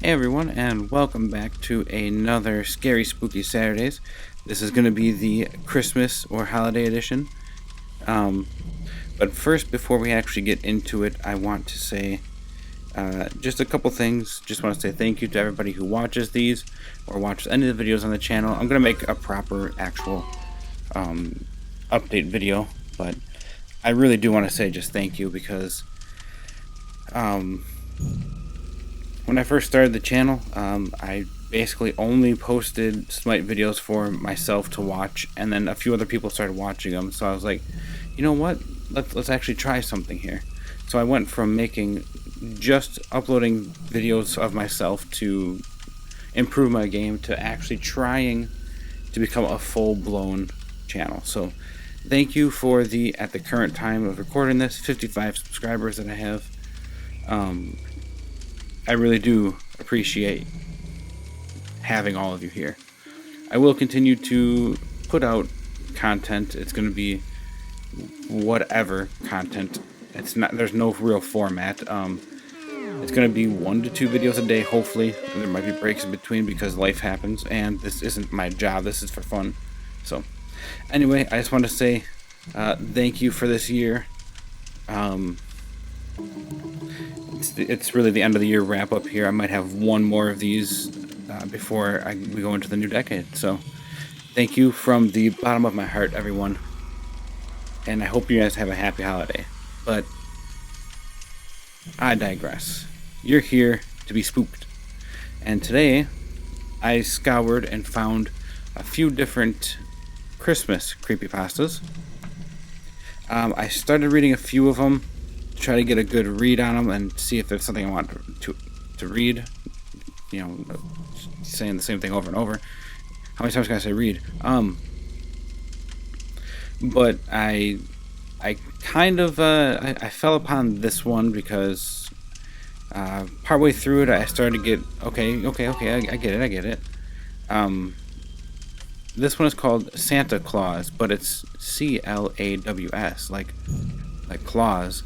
Hey everyone, and welcome back to another Scary Spooky Saturdays. This is going to be the Christmas or holiday edition. Um, but first, before we actually get into it, I want to say just a couple things. Just want to say thank you to everybody who watches these or watches any of the videos on the channel. I'm going to make a proper, actual update video, but I really do want to say just thank you because when I first started the channel, I basically only posted Smite videos for myself to watch, and then a few other people started watching them. So I was like, you know what? Let's actually try something here. So I went from making just uploading videos of myself to improve my game to actually trying to become a full-blown channel. So thank you for at the current time of recording this, 55 subscribers that I have. I really do appreciate having all of you here. I will continue to put out content. It's going to be whatever content. It's not. There's no real format. It's going to be 1 to 2 videos a day. Hopefully, there might be breaks in between because life happens, and this isn't my job. This is for fun. So, anyway, I just want to say thank you for this year. It's really the end of the year wrap up here. I might have one more of these before we go into the new decade. So thank you from the bottom of my heart, everyone. And I hope you guys have a happy holiday. But I digress. You're here to be spooked. And today I scoured and found a few different Christmas creepypastas. I started reading a few of them, try to get a good read on them and see if there's something I want to read. You know, saying the same thing over and over. How many times can I say read? But I kind of I fell upon this one because partway through it I started to get okay. I get it. This one is called Santa Claus, but it's Claws, like claws.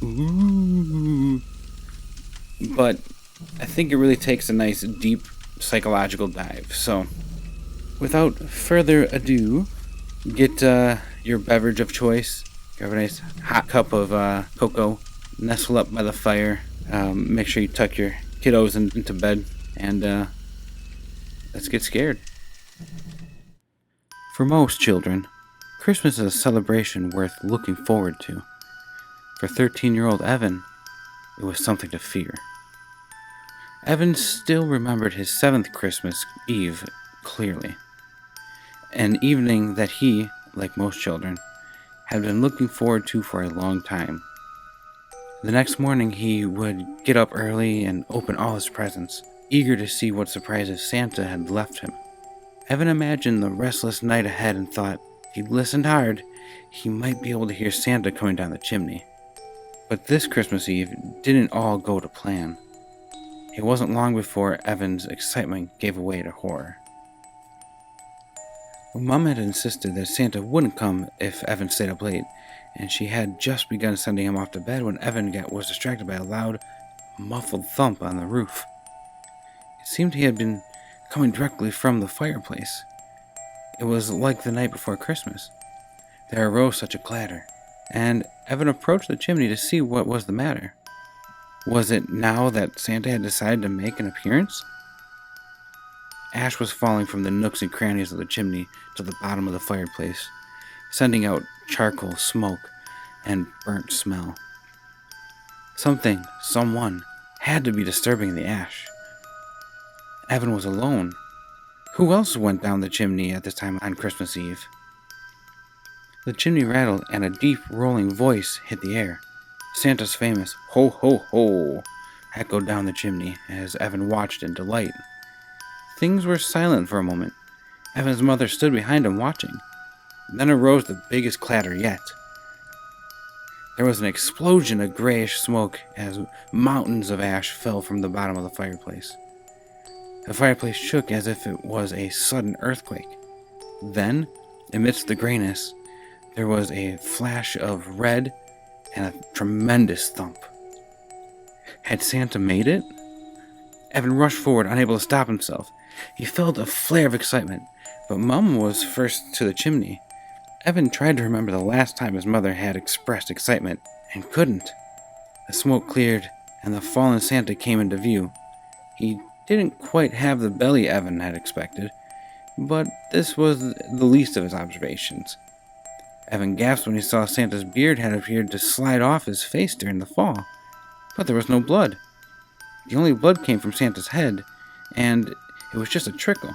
Ooh. But I think it really takes a nice deep psychological dive. So without further ado, get your beverage of choice. Grab a nice hot cup of cocoa, nestle up by the fire. Make sure you tuck your kiddos into bed, and let's get scared. For most children, Christmas is a celebration worth looking forward to. For 13-year-old Evan, it was something to fear. Evan still remembered his 7th Christmas Eve clearly. An evening that he, like most children, had been looking forward to for a long time. The next morning he would get up early and open all his presents, eager to see what surprises Santa had left him. Evan imagined the restless night ahead and thought, if he listened hard, he might be able to hear Santa coming down the chimney. But this Christmas Eve didn't all go to plan. It wasn't long before Evan's excitement gave way to horror. Mom had insisted that Santa wouldn't come if Evan stayed up late, and she had just begun sending him off to bed when Evan was distracted by a loud, muffled thump on the roof. It seemed he had been coming directly from the fireplace. It was like the night before Christmas. There arose such a clatter, and Evan approached the chimney to see what was the matter. Was it now that Santa had decided to make an appearance? Ash was falling from the nooks and crannies of the chimney to the bottom of the fireplace, sending out charcoal smoke and burnt smell. Someone, had to be disturbing the ash. Evan was alone. Who else went down the chimney at this time on Christmas Eve? The chimney rattled and a deep, rolling voice hit the air. Santa's famous "Ho, ho, ho" echoed down the chimney as Evan watched in delight. Things were silent for a moment. Evan's mother stood behind him watching. Then arose the biggest clatter yet. There was an explosion of grayish smoke as mountains of ash fell from the bottom of the fireplace. The fireplace shook as if it was a sudden earthquake. Then, amidst the grayness, there was a flash of red and a tremendous thump. Had Santa made it? Evan rushed forward, unable to stop himself. He felt a flare of excitement, but Mum was first to the chimney. Evan tried to remember the last time his mother had expressed excitement, and couldn't. The smoke cleared, and the fallen Santa came into view. He didn't quite have the belly Evan had expected, but this was the least of his observations. Evan gasped when he saw Santa's beard had appeared to slide off his face during the fall, but there was no blood. The only blood came from Santa's head, and it was just a trickle.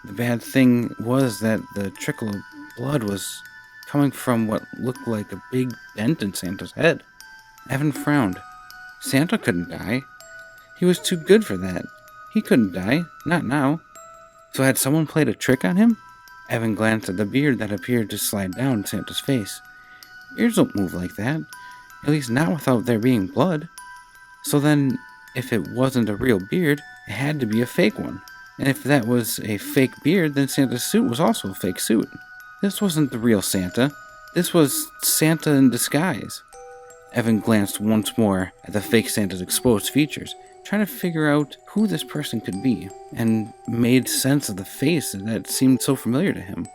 The bad thing was that the trickle of blood was coming from what looked like a big dent in Santa's head. Evan frowned. Santa couldn't die. He was too good for that. He couldn't die, not now. So had someone played a trick on him? Evan glanced at the beard that appeared to slide down Santa's face. Beards don't move like that, at least not without there being blood. So then, if it wasn't a real beard, it had to be a fake one. And if that was a fake beard, then Santa's suit was also a fake suit. This wasn't the real Santa. This was Santa in disguise. Evan glanced once more at the fake Santa's exposed features, trying to figure out who this person could be, and made sense of the face that seemed so familiar to him.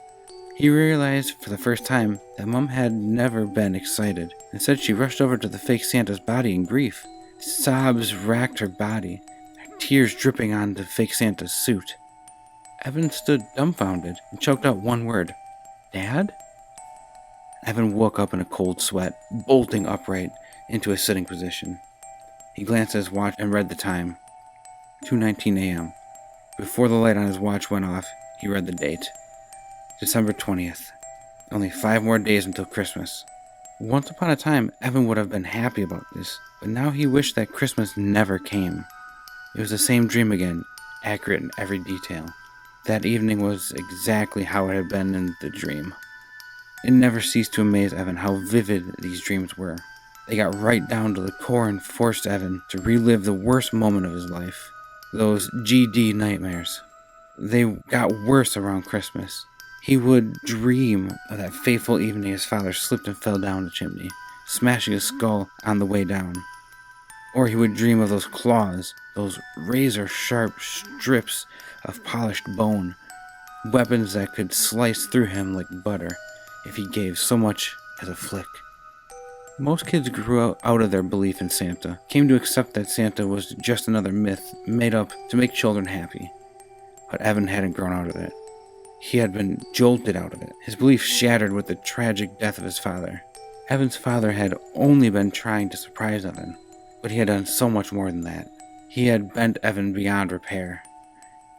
He realized for the first time that Mum had never been excited. Instead, she rushed over to the fake Santa's body in grief. Sobs racked her body, tears dripping onto fake Santa's suit. Evan stood dumbfounded and choked out one word. Dad? Evan woke up in a cold sweat, bolting upright into a sitting position. He glanced at his watch and read the time. 2:19 a.m. Before the light on his watch went off, he read the date. December 20th. Only 5 more days until Christmas. Once upon a time, Evan would have been happy about this, but now he wished that Christmas never came. It was the same dream again, accurate in every detail. That evening was exactly how it had been in the dream. It never ceased to amaze Evan how vivid these dreams were. They got right down to the core and forced Evan to relive the worst moment of his life. Those GD nightmares. They got worse around Christmas. He would dream of that fateful evening his father slipped and fell down the chimney, smashing his skull on the way down. Or he would dream of those claws, those razor-sharp strips of polished bone, weapons that could slice through him like butter if he gave so much as a flick. Most kids grew out of their belief in Santa, came to accept that Santa was just another myth made up to make children happy. But Evan hadn't grown out of it. He had been jolted out of it, his belief shattered with the tragic death of his father. Evan's father had only been trying to surprise Evan, but he had done so much more than that. He had bent Evan beyond repair.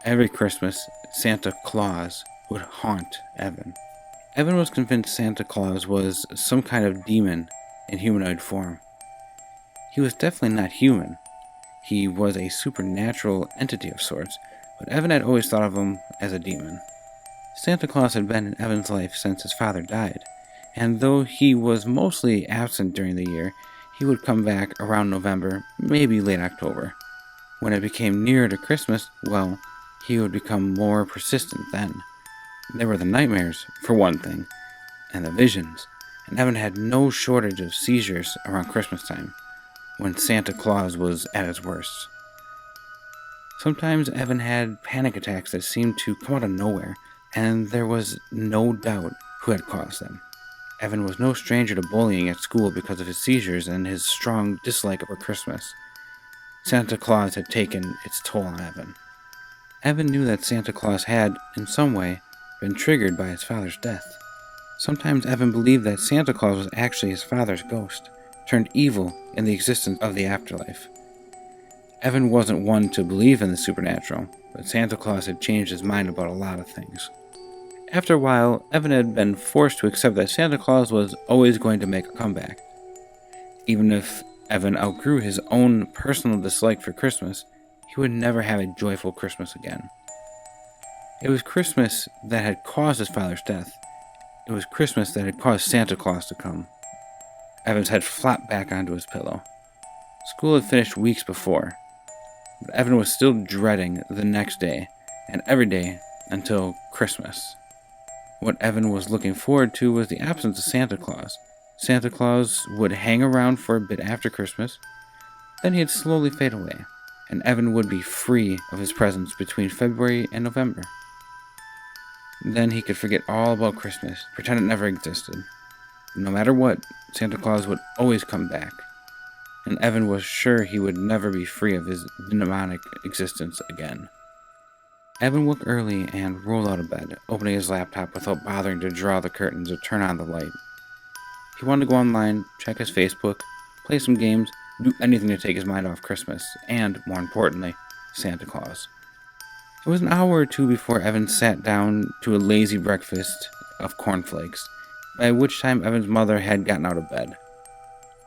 Every Christmas, Santa Claus would haunt Evan. Evan was convinced Santa Claus was some kind of demon in humanoid form. He was definitely not human. He was a supernatural entity of sorts, but Evan had always thought of him as a demon. Santa Claus had been in Evan's life since his father died, and though he was mostly absent during the year, he would come back around November, maybe late October. When it became nearer to Christmas, well, he would become more persistent then. There were the nightmares, for one thing, and the visions, and Evan had no shortage of seizures around Christmas time, when Santa Claus was at his worst. Sometimes Evan had panic attacks that seemed to come out of nowhere, and there was no doubt who had caused them. Evan was no stranger to bullying at school because of his seizures and his strong dislike over Christmas. Santa Claus had taken its toll on Evan. Evan knew that Santa Claus had, in some way, been triggered by his father's death. Sometimes Evan believed that Santa Claus was actually his father's ghost, turned evil in the existence of the afterlife. Evan wasn't one to believe in the supernatural, but Santa Claus had changed his mind about a lot of things. After a while, Evan had been forced to accept that Santa Claus was always going to make a comeback. Even if Evan outgrew his own personal dislike for Christmas, he would never have a joyful Christmas again. It was Christmas that had caused his father's death. It was Christmas that had caused Santa Claus to come. Evan's head flopped back onto his pillow. School had finished weeks before, but Evan was still dreading the next day, and every day until Christmas. What Evan was looking forward to was the absence of Santa Claus. Santa Claus would hang around for a bit after Christmas, then he'd slowly fade away. and Evan would be free of his presents between February and November. Then he could forget all about Christmas, pretend it never existed. No matter what, Santa Claus would always come back, and Evan was sure he would never be free of his demonic existence again. Evan woke early and rolled out of bed, opening his laptop without bothering to draw the curtains or turn on the light. He wanted to go online, check his Facebook, play some games, do anything to take his mind off Christmas, and, more importantly, Santa Claus. It was an hour or two before Evan sat down to a lazy breakfast of cornflakes, by which time Evan's mother had gotten out of bed.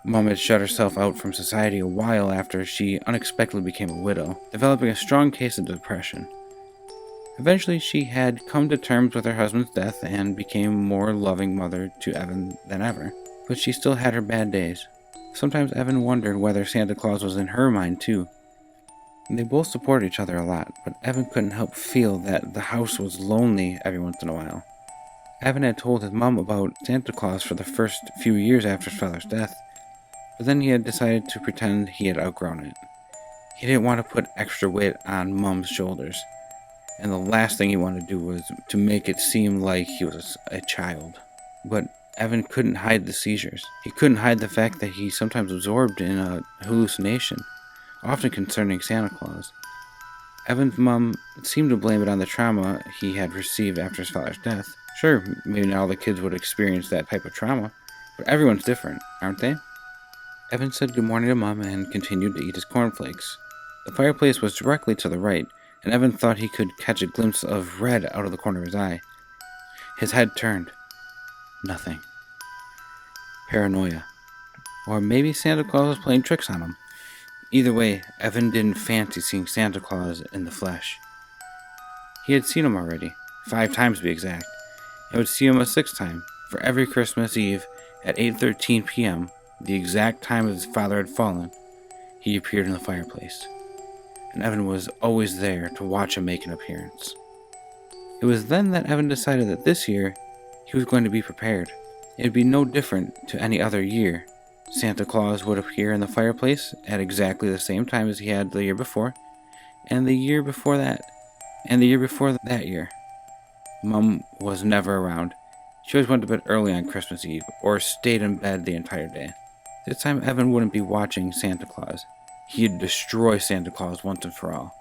Mom had shut herself out from society a while after she unexpectedly became a widow, developing a strong case of depression. Eventually, she had come to terms with her husband's death and became a more loving mother to Evan than ever, but she still had her bad days. Sometimes Evan wondered whether Santa Claus was in her mind too. They both supported each other a lot, but Evan couldn't help feel that the house was lonely every once in a while. Evan had told his mom about Santa Claus for the first few years after his father's death, but then he had decided to pretend he had outgrown it. He didn't want to put extra weight on Mom's shoulders, and the last thing he wanted to do was to make it seem like he was a child. But Evan couldn't hide the seizures. He couldn't hide the fact that he sometimes absorbed in a hallucination, often concerning Santa Claus. Evan's mom seemed to blame it on the trauma he had received after his father's death. Sure, maybe not all the kids would experience that type of trauma, but everyone's different, aren't they? Evan said good morning to Mom and continued to eat his cornflakes. The fireplace was directly to the right, and Evan thought he could catch a glimpse of red out of the corner of his eye. His head turned. Nothing. Paranoia. Or maybe Santa Claus was playing tricks on him. Either way, Evan didn't fancy seeing Santa Claus in the flesh. He had seen him already, 5 times to be exact, and would see him a 6th time, for every Christmas Eve at 8:13 p.m., the exact time his father had fallen, he appeared in the fireplace, and Evan was always there to watch him make an appearance. It was then that Evan decided that this year, he was going to be prepared. It would be no different to any other year. Santa Claus would appear in the fireplace at exactly the same time as he had the year before, and the year before that, and the year before that year. Mom was never around. She always went to bed early on Christmas Eve, or stayed in bed the entire day. This time Evan wouldn't be watching Santa Claus. He'd destroy Santa Claus once and for all.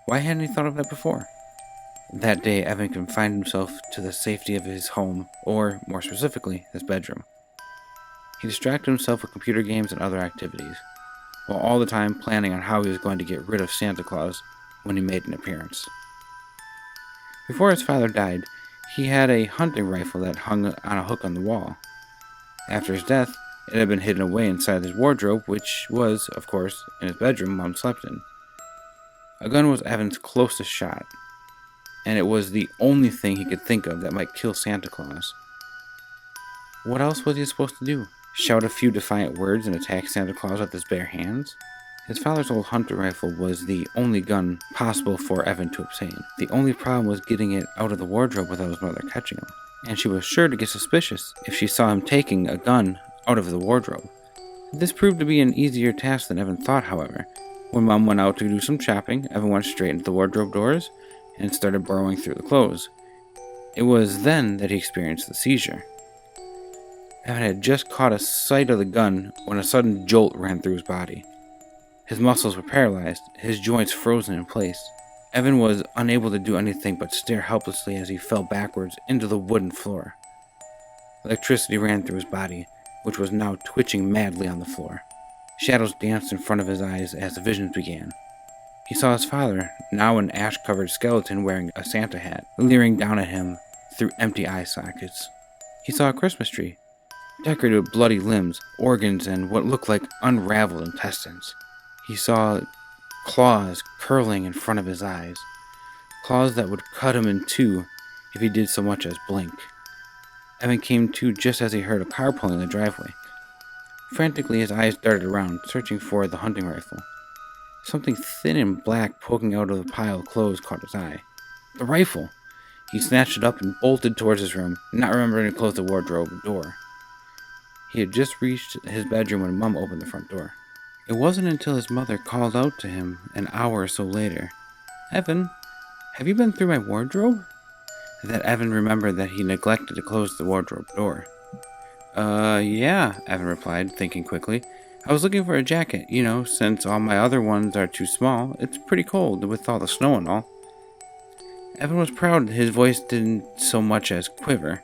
Why hadn't he thought of that before? That day, Evan confined himself to the safety of his home, or, more specifically, his bedroom. He distracted himself with computer games and other activities, while all the time planning on how he was going to get rid of Santa Claus when he made an appearance. Before his father died, he had a hunting rifle that hung on a hook on the wall. After his death, it had been hidden away inside his wardrobe, which was, of course, in his bedroom Mom slept in. A gun was Evan's closest shot, and it was the only thing he could think of that might kill Santa Claus. What else was he supposed to do? Shout a few defiant words and attack Santa Claus with his bare hands? His father's old hunting rifle was the only gun possible for Evan to obtain. The only problem was getting it out of the wardrobe without his mother catching him, and she was sure to get suspicious if she saw him taking a gun out of the wardrobe. This proved to be an easier task than Evan thought, however. When Mom went out to do some shopping, Evan went straight into the wardrobe doors and started burrowing through the clothes. It was then that he experienced the seizure. Evan had just caught a sight of the gun when a sudden jolt ran through his body. His muscles were paralyzed, his joints frozen in place. Evan was unable to do anything but stare helplessly as he fell backwards into the wooden floor. Electricity ran through his body, which was now twitching madly on the floor. Shadows danced in front of his eyes as the visions began. He saw his father, now an ash-covered skeleton wearing a Santa hat, leering down at him through empty eye sockets. He saw a Christmas tree, decorated with bloody limbs, organs, and what looked like unraveled intestines. He saw claws curling in front of his eyes, claws that would cut him in two if he did so much as blink. Evan came to just as he heard a car pulling in the driveway. Frantically, his eyes darted around, searching for the hunting rifle. Something thin and black poking out of the pile of clothes caught his eye. The rifle! He snatched it up and bolted towards his room, not remembering to close the wardrobe door. He had just reached his bedroom when Mom opened the front door. It wasn't until his mother called out to him an hour or so later, "Evan, have you been through my wardrobe?" that Evan remembered that he neglected to close the wardrobe door. Yeah, Evan replied, thinking quickly. "I was looking for a jacket, since all my other ones are too small. It's pretty cold with all the snow and all." Evan was proud his voice didn't so much as quiver.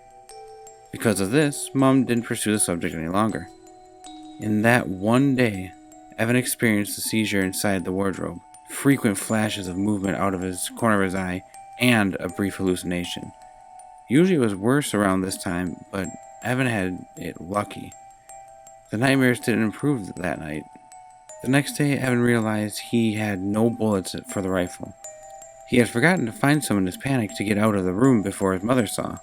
Because of this, Mom didn't pursue the subject any longer. In that one day, Evan experienced a seizure inside the wardrobe, frequent flashes of movement out of his corner of his eye, and a brief hallucination. Usually it was worse around this time, but Evan had it lucky. The nightmares didn't improve that night. The next day, Evan realized he had no bullets for the rifle. He had forgotten to find some in his panic to get out of the room before his mother saw.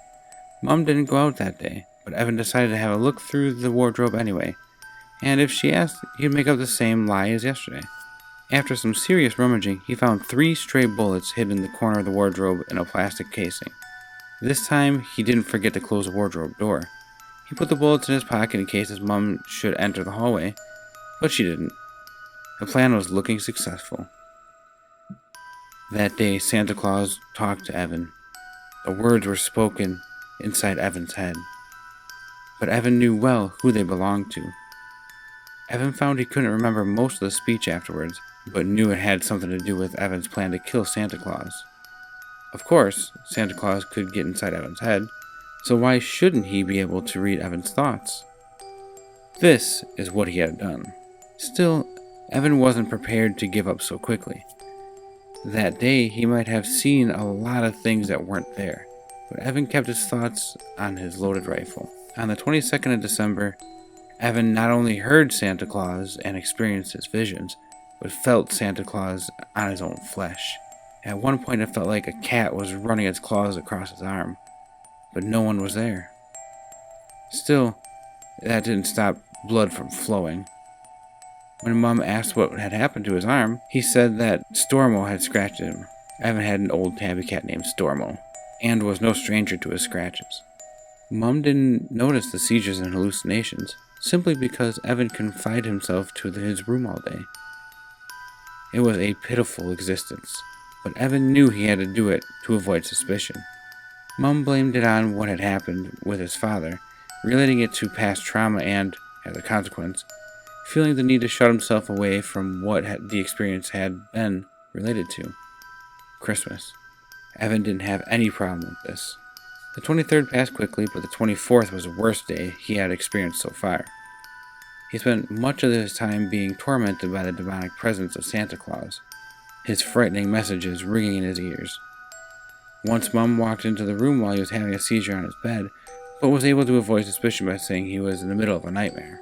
Mom didn't go out that day, but Evan decided to have a look through the wardrobe anyway, and if she asked, he'd make up the same lie as yesterday. After some serious rummaging, he found 3 stray bullets hidden in the corner of the wardrobe in a plastic casing. This time, he didn't forget to close the wardrobe door. He put the bullets in his pocket in case his mom should enter the hallway, but she didn't. The plan was looking successful. That day, Santa Claus talked to Evan. The words were spoken inside Evan's head, but Evan knew well who they belonged to. Evan found he couldn't remember most of the speech afterwards, but knew it had something to do with Evan's plan to kill Santa Claus. Of course, Santa Claus could get inside Evan's head, so why shouldn't he be able to read Evan's thoughts? This is what he had done. Still, Evan wasn't prepared to give up so quickly. That day, he might have seen a lot of things that weren't there, but Evan kept his thoughts on his loaded rifle. On the 22nd of December, Evan not only heard Santa Claus and experienced his visions, but felt Santa Claus on his own flesh. At one point, it felt like a cat was running its claws across his arm, but no one was there. Still, that didn't stop blood from flowing. When Mom asked what had happened to his arm, he said that Stormo had scratched him. Evan had an old tabby cat named Stormo, and was no stranger to his scratches. Mom didn't notice the seizures and hallucinations, simply because Evan confined himself to his room all day. It was a pitiful existence, but Evan knew he had to do it to avoid suspicion. Mom blamed it on what had happened with his father, relating it to past trauma and, as a consequence, feeling the need to shut himself away from what the experience had been related to. Christmas. Evan didn't have any problem with this. The 23rd passed quickly, but the 24th was the worst day he had experienced so far. He spent much of his time being tormented by the demonic presence of Santa Claus, his frightening messages ringing in his ears. Once Mom walked into the room while he was having a seizure on his bed, but was able to avoid suspicion by saying he was in the middle of a nightmare.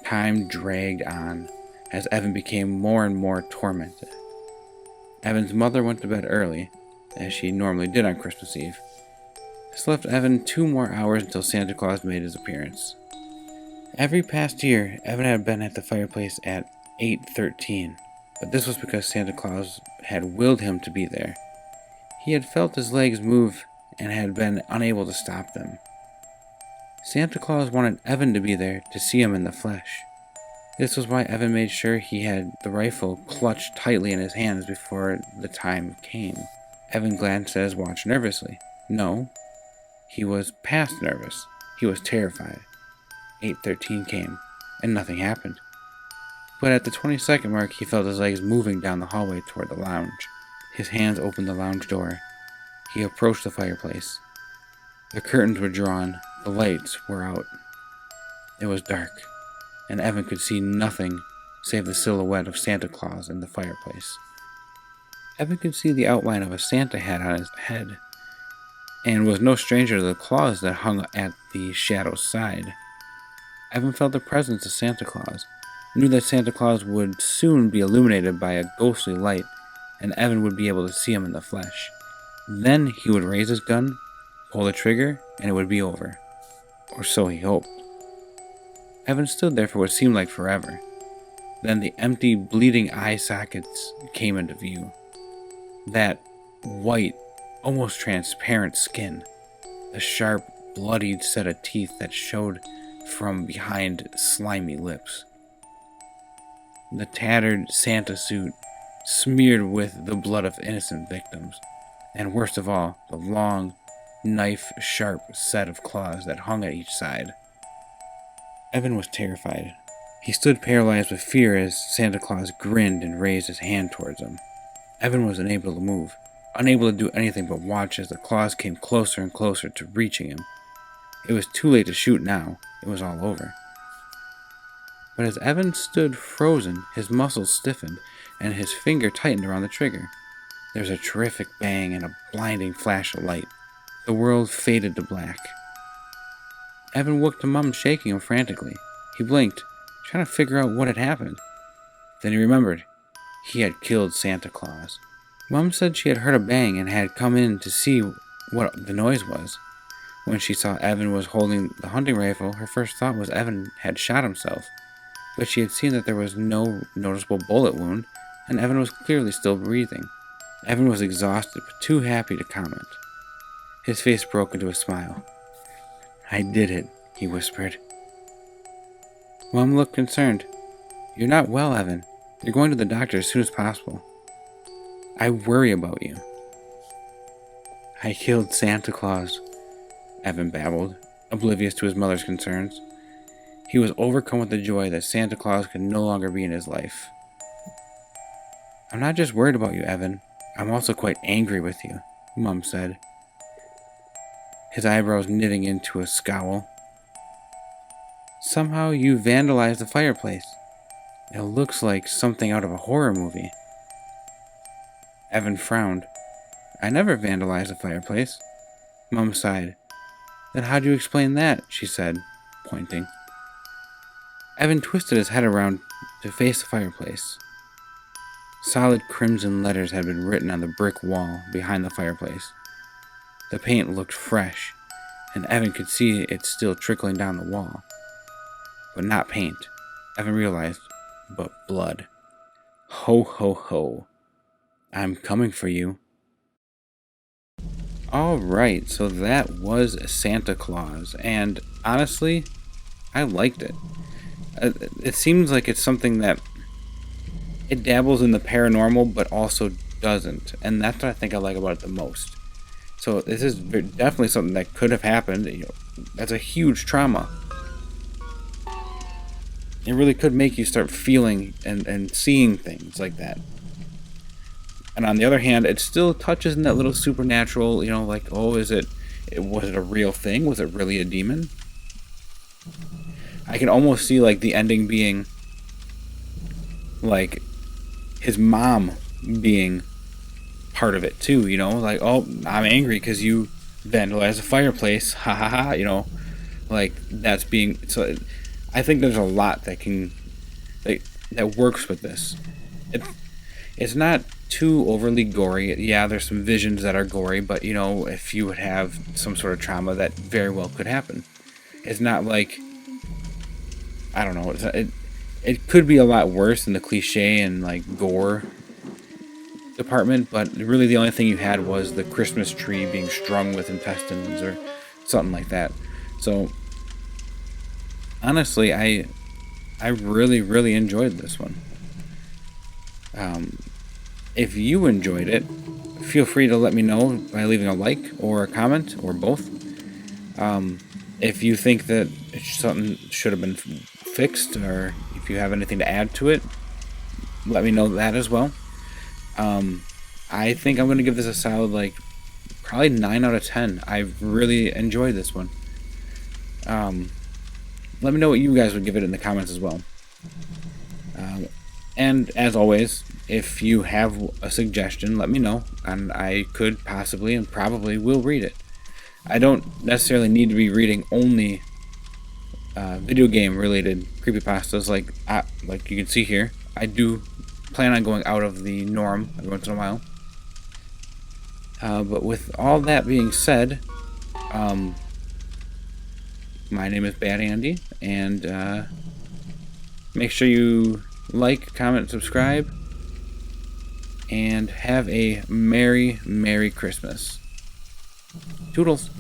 Time dragged on as Evan became more and more tormented. Evan's mother went to bed early, as she normally did on Christmas Eve. This left Evan 2 more hours until Santa Claus made his appearance. Every past year, Evan had been at the fireplace at 8:13, but this was because Santa Claus had willed him to be there. He had felt his legs move and had been unable to stop them. Santa Claus wanted Evan to be there to see him in the flesh. This was why Evan made sure he had the rifle clutched tightly in his hands before the time came. Evan glanced at his watch nervously. No, he was past nervous. He was terrified. 8:13 came, and nothing happened. But at the 22nd mark, he felt his legs moving down the hallway toward the lounge. His hands opened the lounge door. He approached the fireplace. The curtains were drawn. The lights were out. It was dark, and Evan could see nothing save the silhouette of Santa Claus in the fireplace. Evan could see the outline of a Santa hat on his head, and was no stranger to the claws that hung at the shadow's side. Evan felt the presence of Santa Claus, knew that Santa Claus would soon be illuminated by a ghostly light, and Evan would be able to see him in the flesh. Then he would raise his gun, pull the trigger, and it would be over. Or so he hoped. Evan stood there for what seemed like forever. Then the empty, bleeding eye sockets came into view. That white, almost transparent skin. The sharp, bloodied set of teeth that showed from behind slimy lips. the tattered Santa suit smeared with the blood of innocent victims, and worst of all, the long, knife-sharp set of claws that hung at each side. Evan was terrified. He stood paralyzed with fear as Santa Claus grinned and raised his hand towards him. Evan was unable to move, unable to do anything but watch as the claws came closer and closer to reaching him. It was too late to shoot now. It was all over. But as Evan stood frozen, his muscles stiffened, and his finger tightened around the trigger. There was a terrific bang and a blinding flash of light. The world faded to black. Evan woke to Mum shaking him frantically. He blinked, trying to figure out what had happened. Then he remembered. He had killed Santa Claus. Mum said she had heard a bang and had come in to see what the noise was. When she saw Evan was holding the hunting rifle, her first thought was Evan had shot himself. But she had seen that there was no noticeable bullet wound, and Evan was clearly still breathing. Evan was exhausted, but too happy to comment. His face broke into a smile. "I did it," he whispered. Mom looked concerned. "You're not well, Evan. You're going to the doctor as soon as possible. I worry about you." "I killed Santa Claus," Evan babbled, oblivious to his mother's concerns. He was overcome with the joy that Santa Claus could no longer be in his life. "I'm not just worried about you, Evan. I'm also quite angry with you," Mum said, his eyebrows knitting into a scowl. "Somehow you vandalized the fireplace. It looks like something out of a horror movie." Evan frowned. "I never vandalized the fireplace." Mum sighed. "Then how do you explain that?" she said, pointing. Evan twisted his head around to face the fireplace. Solid crimson letters had been written on the brick wall behind the fireplace. The paint looked fresh, and Evan could see it still trickling down the wall. But not paint, Evan realized, but blood. "Ho, ho, ho. I'm coming for you." Alright, so that was Santa Claus, and honestly, I liked it. It seems like it's something that it dabbles in the paranormal, but also doesn't, and that's what I think I like about it the most. So this is definitely something that could have happened. That's a huge trauma. It really could make you start feeling and seeing things like that. And on the other hand, it still touches in that little supernatural, like, oh, was it a real thing? Was it really a demon? I can almost see, like, the ending being, like, his mom being part of it, too, Like, oh, I'm angry because you vandalized a fireplace, ha ha ha, Like, that's being, so I think there's a lot that can, that works with this. It's not too overly gory. Yeah, there's some visions that are gory, but, if you would have some sort of trauma, that very well could happen. It's not like, I don't know, it could be a lot worse than the cliche and, like, gore department, but really the only thing you had was the Christmas tree being strung with intestines or something like that. So, honestly, I really, really enjoyed this one. If you enjoyed it, feel free to let me know by leaving a like or a comment or both. If you think that something should have been fixed, or if you have anything to add to it, let me know that as well. I think I'm going to give this a solid, probably 9 out of 10. I really enjoyed this one. Let me know what you guys would give it in the comments as well. And as always, if you have a suggestion, let me know, and I could possibly and probably will read it. I don't necessarily need to be reading only video game related creepypastas like you can see here. I do plan on going out of the norm every once in a while. But with all that being said, my name is Bad Andy, and make sure you like, comment, subscribe, and have a Merry, Merry Christmas. Toodles.